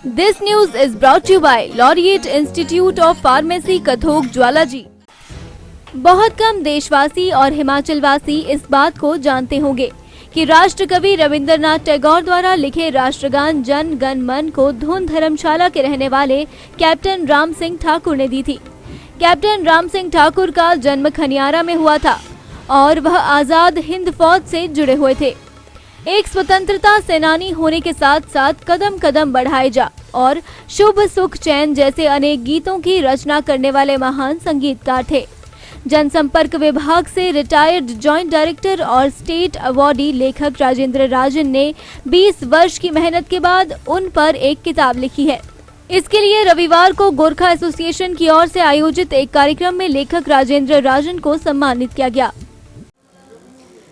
This news is brought to you by Laureate Institute of Pharmacy, कथोक Jwalaji. बहुत कम देशवासी और हिमाचलवासी इस बात को जानते होंगे कि राष्ट्र कवि रविंद्रनाथ टैगोर द्वारा लिखे राष्ट्रगान जन गण मन को धुन धर्मशाला के रहने वाले कैप्टन राम सिंह ठाकुर ने दी थी। कैप्टन राम सिंह ठाकुर का जन्म खनियारा में हुआ था और वह आजाद हिंद फौज से जुड़े हुए थे। एक स्वतंत्रता सेनानी होने के साथ साथ कदम कदम बढ़ाए जा और शुभ सुख चैन जैसे अनेक गीतों की रचना करने वाले महान संगीतकार थे। जनसंपर्क विभाग से रिटायर्ड जॉइंट डायरेक्टर और स्टेट अवार्डी लेखक राजेंद्र राजन ने 20 वर्ष की मेहनत के बाद उन पर एक किताब लिखी है। इसके लिए रविवार को गोरखा एसोसिएशन की ओर से आयोजित एक कार्यक्रम में लेखक राजेंद्र राजन को सम्मानित किया गया।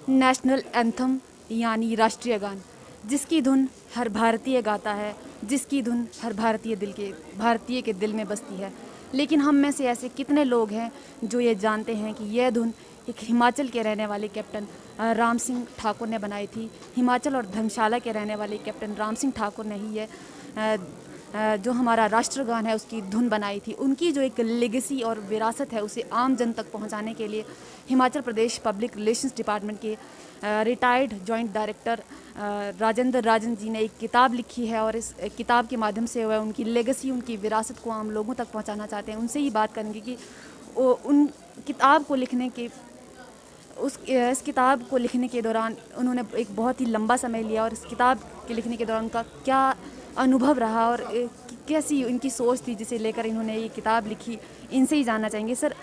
नेशनल एंथम यानी राष्ट्रीय गान, जिसकी धुन हर भारतीय गाता है, जिसकी धुन हर भारतीय के दिल में बसती है। लेकिन हम में से ऐसे कितने लोग हैं जो ये जानते हैं कि यह धुन एक हिमाचल के रहने वाले कैप्टन राम सिंह ठाकुर ने बनाई थी। हिमाचल और धर्मशाला के रहने वाले कैप्टन राम सिंह ठाकुर ने ही ये जो हमारा राष्ट्रगान है उसकी धुन बनाई थी। उनकी जो एक लेगेसी और विरासत है उसे आम जन तक पहुंचाने के लिए Himachal Pradesh public relations department के retired joint director Rajendra Rajan ji ने एक किताब लिखी है और इस किताब के माध्यम से वह उनकी लेगेसी, उनकी विरासत को आम लोगों तक पहुंचाना चाहते हैं। उनसे ही बात करेंगे कि उन किताब को लिखने के इस किताब को लिखने के दौरान उन्होंने एक बहुत ही लंबा समय लिया और इस किताब के लिखने के दौरान उनका क्या अनुभव रहा और कैसी इनकी सोच थी जिसे लेकर इन्होंने ये किताब लिखी। इनसे ही जानना चाहेंगे। सर,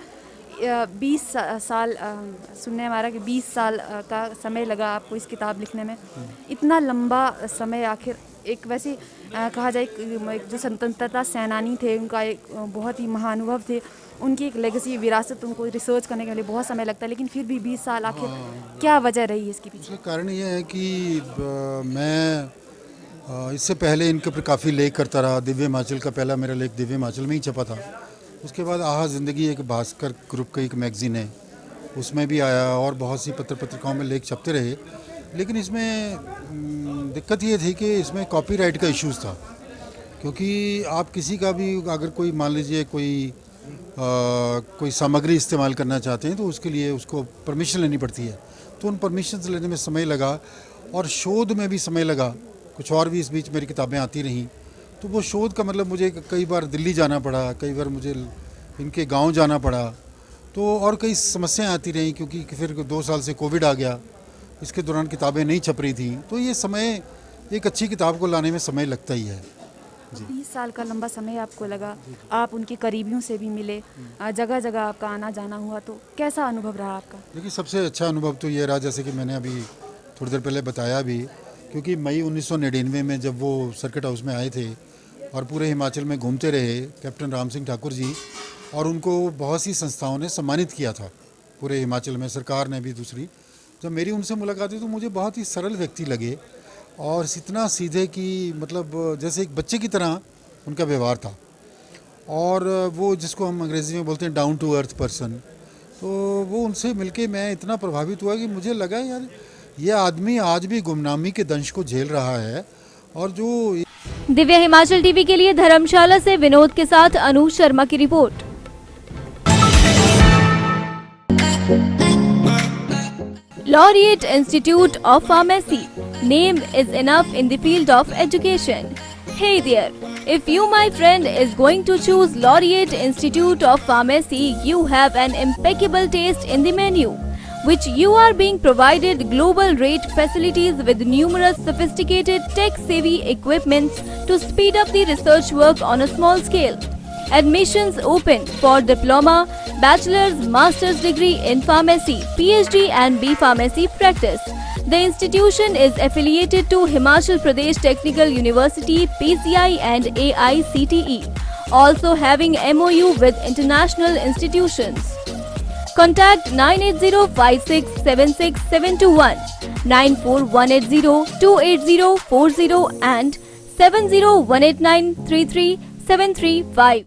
20 साल सुनने में आ रहा कि 20 साल का समय लगा आपको इस किताब लिखने में। इतना लंबा समय आखिर एक वैसे कहा जाए जो स्वतंत्रता सेनानी थे, उनका एक बहुत ही महानुभव थे, उनकी एक लेगेसी विरासत उनको रिसर्च करने के लिए बहुत समय लगता है, लेकिन फिर भी 20 साल आखिर क्या वजह रही है इसके पीछे? कारण ये है कि मैं इससे पहले इनके ऊपर काफ़ी लेख करता रहा। दिव्य हिमाचल का पहला मेरा लेख दिव्य हिमाचल में ही छपा था। उसके बाद आहा ज़िंदगी एक भास्कर ग्रुप का एक मैगज़ीन है, उसमें भी आया और बहुत सी पत्रिकाओं में लेख छपते रहे। लेकिन इसमें दिक्कत ये थी कि इसमें कॉपीराइट का इश्यूज़ था, क्योंकि आप किसी का भी अगर कोई मान लीजिए कोई सामग्री इस्तेमाल करना चाहते हैं तो उसके लिए उसको परमिशन लेनी पड़ती है। तो उन परमिशन लेने में समय लगा और शोध में भी समय लगा। कुछ और भी इस बीच मेरी किताबें आती रहीं, तो वो शोध का मतलब मुझे कई बार दिल्ली जाना पड़ा, कई बार मुझे इनके गांव जाना पड़ा, तो और कई समस्याएं आती रहीं, क्योंकि फिर 2 साल से कोविड आ गया। इसके दौरान किताबें नहीं छप रही थी, तो ये समय एक अच्छी किताब को लाने में समय लगता ही है जी। 20 साल का लंबा समय आपको लगा, आप उनके करीबियों से भी मिले, जगह जगह आपका आना जाना हुआ, तो कैसा अनुभव रहा आपका? देखिए, सबसे अच्छा अनुभव तो ये रहा, जैसे कि मैंने अभी थोड़ी देर पहले बताया भी, क्योंकि मई 1999 में जब वो सर्किट हाउस में आए थे और पूरे हिमाचल में घूमते रहे कैप्टन राम सिंह ठाकुर जी, और उनको बहुत सी संस्थाओं ने सम्मानित किया था पूरे हिमाचल में, सरकार ने भी दूसरी। जब मेरी उनसे मुलाकात हुई तो मुझे बहुत ही सरल व्यक्ति लगे और इतना सीधे कि मतलब जैसे एक बच्चे की तरह उनका व्यवहार था। और वो जिसको हम अंग्रेज़ी में बोलते हैं डाउन टू अर्थ पर्सन, तो वो उनसे मिलके मैं इतना प्रभावित हुआ कि मुझे लगा यार ये आदमी आज भी गुमनामी के दंश को झेल रहा है। और जो दिव्य हिमाचल टीवी के लिए धर्मशाला से विनोद के साथ अनु शर्मा की report. Laureate Institute of Pharmacy. Name is enough in the field of education. Hey there, if you my friend is going to choose Laureate Institute of Pharmacy, you have an impeccable taste in the menu, which you are being provided global rate facilities with numerous sophisticated tech-savvy equipments to speed up the research work on a small scale. Admissions open for diploma, bachelor's, master's degree in pharmacy, PhD and B pharmacy practice. The institution is affiliated to Himachal Pradesh Technical University, PCI and AICTE, also having MOU with international institutions. Contact 9805676721, 941802804 and 7018933 735.